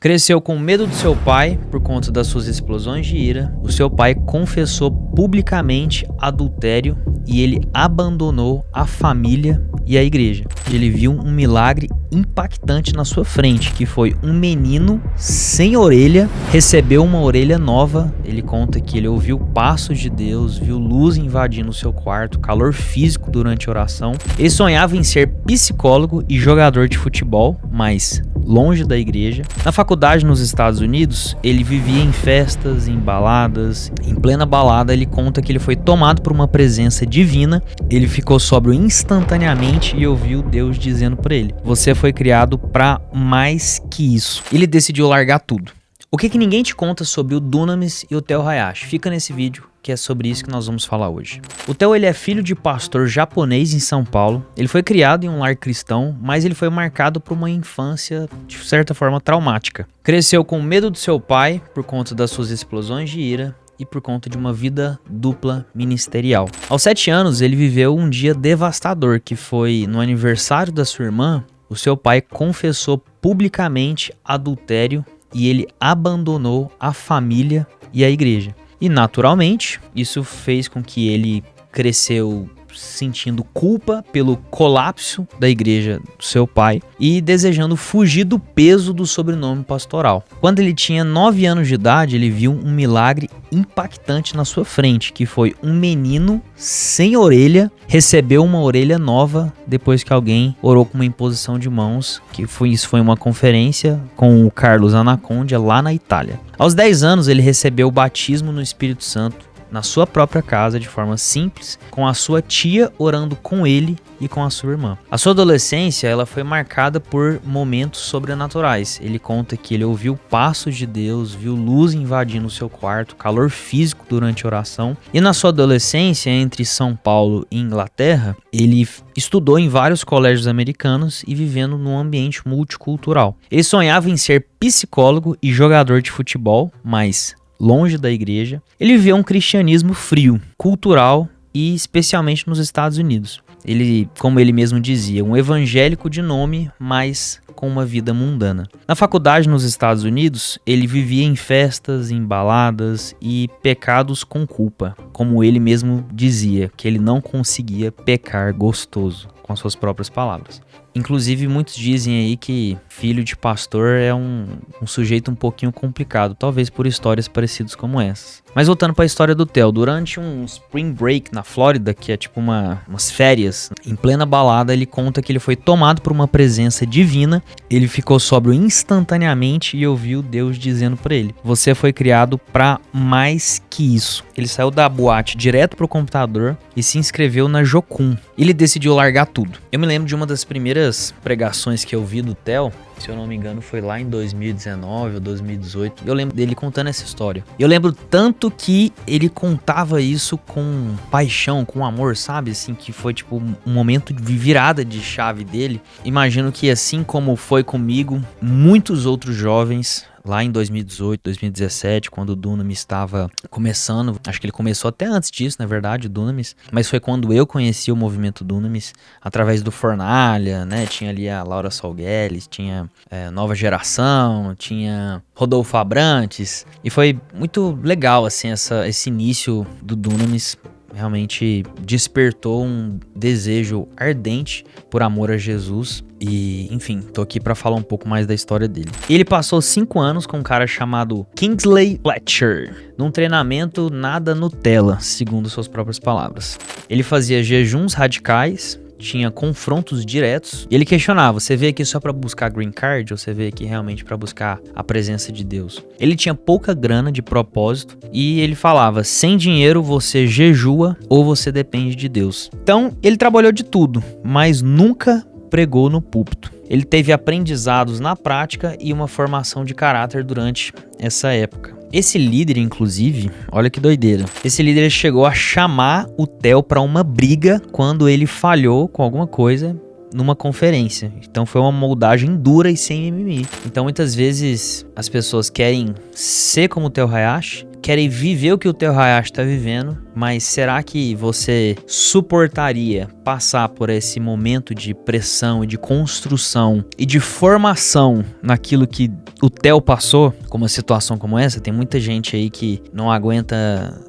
Cresceu com medo do seu pai por conta das suas explosões de ira. O seu pai confessou publicamente adultério e ele abandonou a família e a igreja. Ele viu um milagre impactante na sua frente, que foi um menino sem orelha, recebeu uma orelha nova. Ele conta que ele ouviu passos de Deus, viu luz invadindo o seu quarto, calor físico durante a oração. Ele sonhava em ser psicólogo e jogador de futebol, mas longe da igreja. Na faculdade nos Estados Unidos, ele vivia em festas, em baladas. Em plena balada, ele conta que ele foi tomado por uma presença divina. Ele ficou sóbrio instantaneamente e ouviu Deus dizendo para ele: você foi criado para mais que isso. Ele decidiu largar tudo. O que ninguém te conta sobre o Dunamis e o Theo Hayashi? Fica nesse vídeo, que é sobre isso que nós vamos falar hoje. O Theo, ele é filho de pastor japonês em São Paulo. Ele foi criado em um lar cristão, mas ele foi marcado por uma infância, de certa forma, traumática. Cresceu com medo do seu pai por conta das suas explosões de ira e por conta de uma vida dupla ministerial. Aos 7 anos, ele viveu um dia devastador, que foi no aniversário da sua irmã. O seu pai confessou publicamente adultério e ele abandonou a família e a igreja. E naturalmente, isso fez com que ele cresceu sentindo culpa pelo colapso da igreja do seu pai e desejando fugir do peso do sobrenome pastoral. Quando ele tinha 9 anos de idade, ele viu um milagre impactante na sua frente, que foi um menino sem orelha, recebeu uma orelha nova depois que alguém orou com uma imposição de mãos, isso foi uma conferência com o Carlos Anacondia lá na Itália. Aos 10 anos, ele recebeu o batismo no Espírito Santo na sua própria casa, de forma simples, com a sua tia orando com ele e com a sua irmã. A sua adolescência, ela foi marcada por momentos sobrenaturais. Ele conta que ele ouviu passos de Deus, viu luz invadindo o seu quarto, calor físico durante a oração. E na sua adolescência, entre São Paulo e Inglaterra, ele estudou em vários colégios americanos e vivendo num ambiente multicultural. Ele sonhava em ser psicólogo e jogador de futebol, mas longe da igreja. Ele viveu um cristianismo frio, cultural e especialmente nos Estados Unidos. Ele, como ele mesmo dizia, um evangélico de nome, mas com uma vida mundana. Na faculdade nos Estados Unidos, ele vivia em festas, em baladas e pecados com culpa. Como ele mesmo dizia, que ele não conseguia pecar gostoso, com as suas próprias palavras. Inclusive, muitos dizem aí que filho de pastor é um sujeito um pouquinho complicado, talvez por histórias parecidas como essas. Mas voltando para a história do Theo, durante um spring break na Flórida, que é tipo umas férias, em plena balada, ele conta que ele foi tomado por uma presença divina. Ele ficou sóbrio instantaneamente e ouviu Deus dizendo para ele: você foi criado para mais que isso. Ele saiu da boate direto pro computador e se inscreveu na Jocum. Ele decidiu largar tudo. Eu me lembro de uma das primeiras pregações que eu vi do Theo, se eu não me engano foi lá em 2019 ou 2018, eu lembro dele contando essa história. Eu lembro tanto que ele contava isso com paixão, com amor, sabe? Assim, que foi tipo um momento de virada de chave dele. Imagino que assim como foi comigo, muitos outros jovens lá em 2018, 2017, quando o Dunamis estava começando, acho que ele começou até antes disso, na verdade, o Dunamis, mas foi quando eu conheci o movimento Dunamis, através do Fornalha, né, tinha ali a Laura Salgueles, tinha Nova Geração, tinha Rodolfo Abrantes, e foi muito legal, assim, esse início do Dunamis. Realmente despertou um desejo ardente por amor a Jesus. E, enfim, tô aqui pra falar um pouco mais da história dele. Ele passou 5 anos com um cara chamado Kingsley Fletcher, num treinamento nada Nutella, segundo suas próprias palavras. Ele fazia jejuns radicais, tinha confrontos diretos, e ele questionava: você veio aqui só pra buscar green card ou você veio aqui realmente pra buscar a presença de Deus? Ele tinha pouca grana de propósito e ele falava: sem dinheiro você jejua ou você depende de Deus. Então ele trabalhou de tudo, mas nunca pregou no púlpito. Ele teve aprendizados na prática e uma formação de caráter durante essa época. Esse líder, inclusive, olha que doideira, esse líder chegou a chamar o Theo para uma briga quando ele falhou com alguma coisa numa conferência. Então foi uma moldagem dura e sem mimimi. Então muitas vezes as pessoas querem ser como o Theo Hayashi, querem viver o que o Theo Hayashi está vivendo, mas será que você suportaria passar por esse momento de pressão e de construção e de formação naquilo que o Theo passou com uma situação como essa? Tem muita gente aí que não aguenta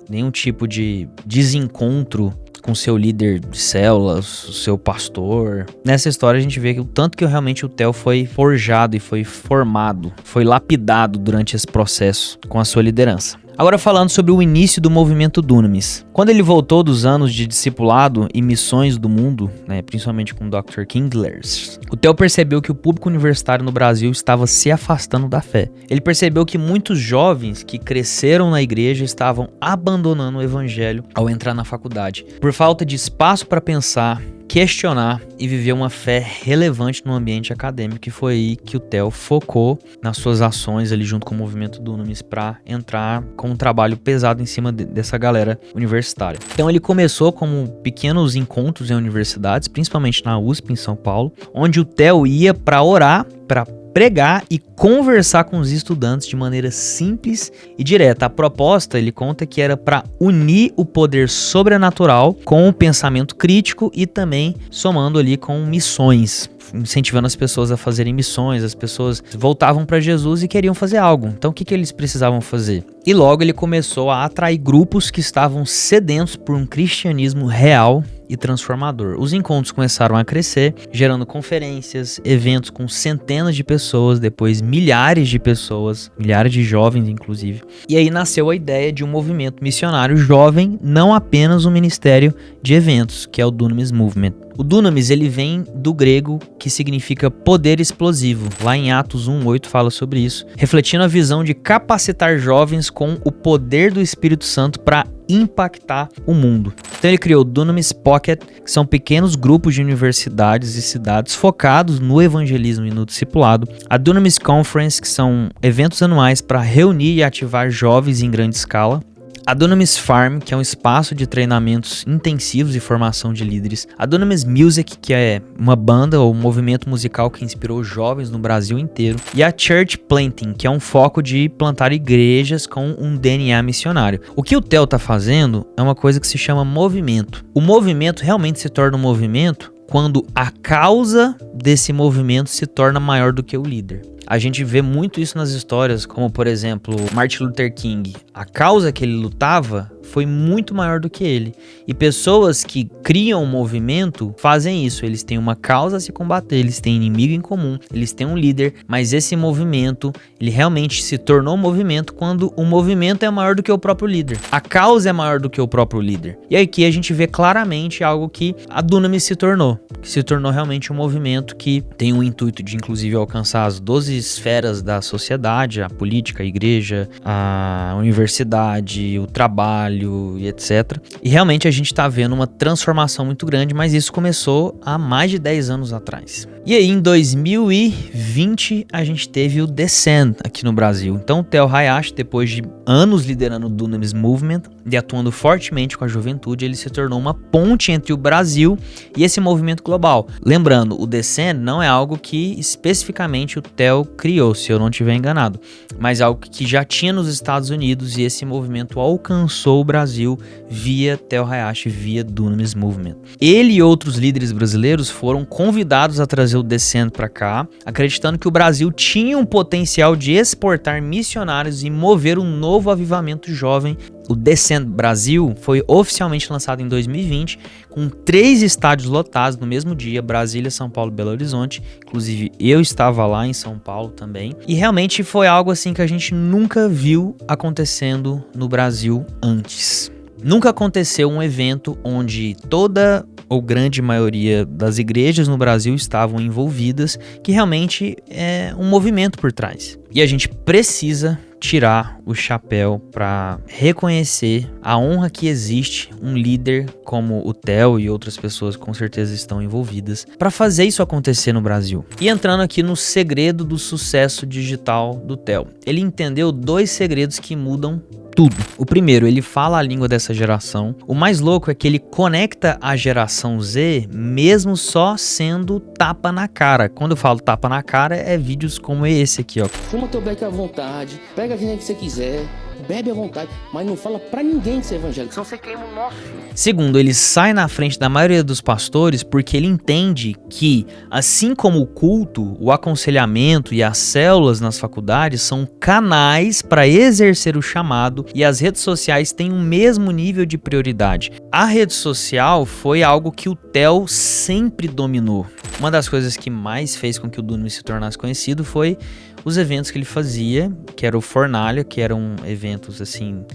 nenhum tipo de desencontro com seu líder de células, o seu pastor. Nessa história a gente vê que o tanto que realmente o Theo foi forjado e foi formado, foi lapidado durante esse processo com a sua liderança. Agora falando sobre o início do movimento Dunamis. Quando ele voltou dos anos de discipulado e missões do mundo, principalmente com o Dr. Kinglers, o Theo percebeu que o público universitário no Brasil estava se afastando da fé. Ele percebeu que muitos jovens que cresceram na igreja estavam abandonando o evangelho ao entrar na faculdade, por falta de espaço para pensar, questionar e viver uma fé relevante no ambiente acadêmico, e foi aí que o Theo focou nas suas ações ali junto com o movimento Dunamis para entrar com um trabalho pesado em cima dessa galera universitária. Então ele começou como pequenos encontros em universidades, principalmente na USP em São Paulo, onde o Theo ia para orar, para pregar e conversar com os estudantes de maneira simples e direta. A proposta, ele conta, que era para unir o poder sobrenatural com o pensamento crítico e também somando ali com missões, incentivando as pessoas a fazerem missões. As pessoas voltavam para Jesus e queriam fazer algo. Então o que eles precisavam fazer? E logo ele começou a atrair grupos que estavam sedentos por um cristianismo real e transformador. Os encontros começaram a crescer, gerando conferências, eventos com centenas de pessoas, depois milhares de pessoas, milhares de jovens inclusive. E aí nasceu a ideia de um movimento missionário jovem, não apenas um ministério de eventos, que é o Dunamis Movement. O Dunamis, ele vem do grego, que significa poder explosivo. Lá em Atos 1:8 fala sobre isso, refletindo a visão de capacitar jovens com o poder do Espírito Santo para impactar o mundo. Então ele criou o Dunamis Pocket, que são pequenos grupos de universidades e cidades focados no evangelismo e no discipulado. A Dunamis Conference, que são eventos anuais para reunir e ativar jovens em grande escala. A Dunamis Farm, que é um espaço de treinamentos intensivos e formação de líderes. A Dunamis Music, que é uma banda ou um movimento musical que inspirou jovens no Brasil inteiro. E a Church Planting, que é um foco de plantar igrejas com um DNA missionário. O que o Theo está fazendo é uma coisa que se chama movimento. O movimento realmente se torna um movimento quando a causa desse movimento se torna maior do que o líder. A gente vê muito isso nas histórias, como por exemplo, Martin Luther King. A causa que ele lutava foi muito maior do que ele. E pessoas que criam um movimento fazem isso. Eles têm uma causa a se combater, eles têm inimigo em comum, eles têm um líder, mas esse movimento, ele realmente se tornou um movimento quando o movimento é maior do que o próprio líder. A causa é maior do que o próprio líder. E aqui a gente vê claramente algo que a Dunamis se tornou, que se tornou realmente um movimento que tem o intuito de inclusive alcançar as 12 esferas da sociedade, a política, a igreja, a universidade, o trabalho e etc. E realmente a gente está vendo uma transformação muito grande, mas isso começou há mais de 10 anos atrás. E aí em 2020 a gente teve o Descend aqui no Brasil. Então o Theo Hayashi, depois de anos liderando o Dunamis Movement e atuando fortemente com a juventude, ele se tornou uma ponte entre o Brasil e esse movimento global. Lembrando, o Descend não é algo que especificamente o Theo criou, se eu não estiver enganado, mas algo que já tinha nos Estados Unidos, e esse movimento alcançou o Brasil via Theo Hayashi, via Dunamis Movement. Ele e outros líderes brasileiros foram convidados a trazer o Descend para cá, acreditando que o Brasil tinha um potencial de exportar missionários e mover um novo avivamento jovem. O Descend Brasil foi oficialmente lançado em 2020, com 3 estádios lotados no mesmo dia: Brasília, São Paulo e Belo Horizonte. Inclusive eu estava lá em São Paulo também. E realmente foi algo assim que a gente nunca viu acontecendo no Brasil antes. Nunca aconteceu um evento onde toda ou grande maioria das igrejas no Brasil estavam envolvidas, que realmente é um movimento por trás. E a gente precisa tirar o chapéu para reconhecer a honra que existe um líder como o Theo e outras pessoas que com certeza estão envolvidas para fazer isso acontecer no Brasil. E entrando aqui no segredo do sucesso digital do Theo, ele entendeu 2 segredos que mudam tudo. O primeiro, ele fala a língua dessa geração. O mais louco é que ele conecta a geração Z mesmo só sendo tapa na cara. Quando eu falo tapa na cara, é vídeos como esse aqui, ó. Fuma teu beck à vontade, pega a vinha que você quiser, bebe à vontade, mas não fala pra ninguém de ser evangélico, senão você queima o nosso filho. Segundo, ele sai na frente da maioria dos pastores porque ele entende que, assim como o culto, o aconselhamento e as células nas faculdades são canais para exercer o chamado e as redes sociais têm o mesmo nível de prioridade. A rede social foi algo que o Theo sempre dominou. Uma das coisas que mais fez com que o Dunamis se tornasse conhecido foi os eventos que ele fazia, que era o Fornalha, que eram eventos assim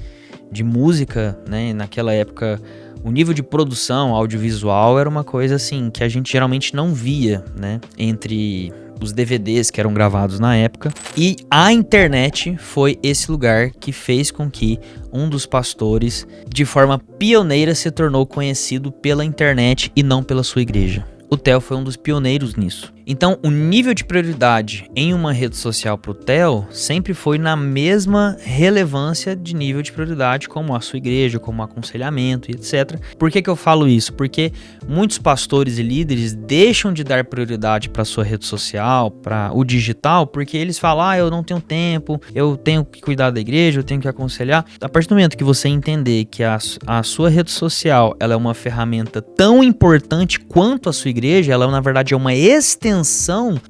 de música, né? Naquela época, o nível de produção audiovisual era uma coisa assim que a gente geralmente não via, né? Entre os DVDs que eram gravados na época. E a internet foi esse lugar que fez com que um dos pastores, de forma pioneira, se tornou conhecido pela internet e não pela sua igreja. O Theo foi um dos pioneiros nisso. Então, o nível de prioridade em uma rede social para o Theo sempre foi na mesma relevância de nível de prioridade como a sua igreja, como o aconselhamento e etc. Por que eu falo isso? Porque muitos pastores e líderes deixam de dar prioridade para a sua rede social, para o digital, porque eles falam, eu não tenho tempo, eu tenho que cuidar da igreja, eu tenho que aconselhar. A partir do momento que você entender que a sua rede social ela é uma ferramenta tão importante quanto a sua igreja, ela na verdade é uma extensão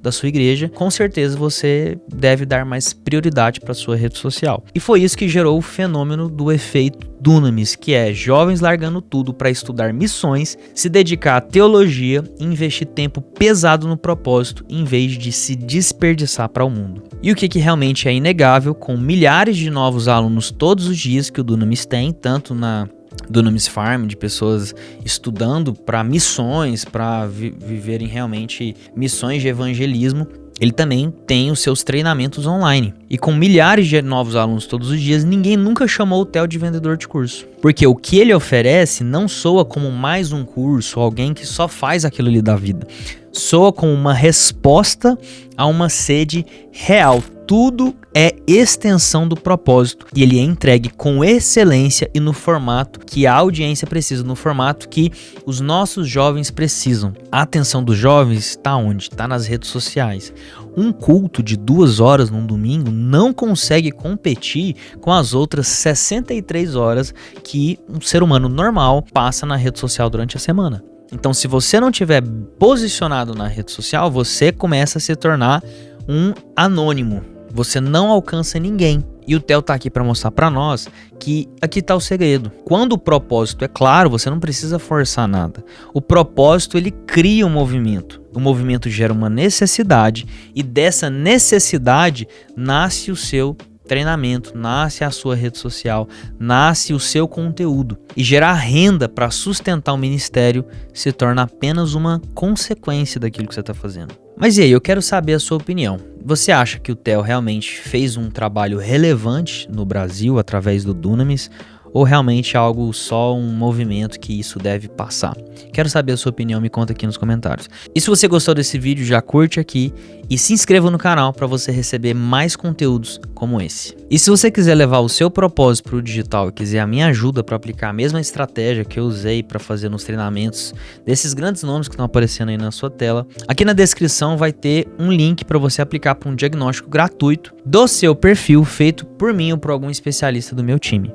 da sua igreja, com certeza você deve dar mais prioridade para sua rede social. E foi isso que gerou o fenômeno do efeito Dunamis, que é jovens largando tudo para estudar missões, se dedicar à teologia e investir tempo pesado no propósito, em vez de se desperdiçar para o mundo. E o que realmente é inegável, com milhares de novos alunos todos os dias que o Dunamis tem, tanto na Dunamis Farm, de pessoas estudando para missões, para viverem realmente missões de evangelismo, ele também tem os seus treinamentos online. E com milhares de novos alunos todos os dias, ninguém nunca chamou o Theo de vendedor de curso. Porque o que ele oferece não soa como mais um curso, alguém que só faz aquilo ali da vida. Soa como uma resposta a uma sede real. Tudo é extensão do propósito e ele é entregue com excelência e no formato que a audiência precisa, no formato que os nossos jovens precisam. A atenção dos jovens está onde? Está nas redes sociais. Um culto de 2 horas num domingo não consegue competir com as outras 63 horas que um ser humano normal passa na rede social durante a semana. Então, se você não tiver posicionado na rede social, você começa a se tornar um anônimo. Você não alcança ninguém. E o Theo tá aqui para mostrar para nós que aqui tá o segredo. Quando o propósito é claro, você não precisa forçar nada. O propósito, ele cria um movimento. O movimento gera uma necessidade e dessa necessidade nasce o seu treinamento, nasce a sua rede social, nasce o seu conteúdo. E gerar renda para sustentar o ministério se torna apenas uma consequência daquilo que você está fazendo. Mas e aí, eu quero saber a sua opinião. Você acha que o Theo realmente fez um trabalho relevante no Brasil através do Dunamis? Ou realmente é algo só um movimento que isso deve passar? Quero saber a sua opinião, me conta aqui nos comentários. E se você gostou desse vídeo, já curte aqui e se inscreva no canal para você receber mais conteúdos como esse. E se você quiser levar o seu propósito para o digital e quiser a minha ajuda para aplicar a mesma estratégia que eu usei para fazer nos treinamentos desses grandes nomes que estão aparecendo aí na sua tela, aqui na descrição vai ter um link para você aplicar para um diagnóstico gratuito do seu perfil feito por mim ou por algum especialista do meu time.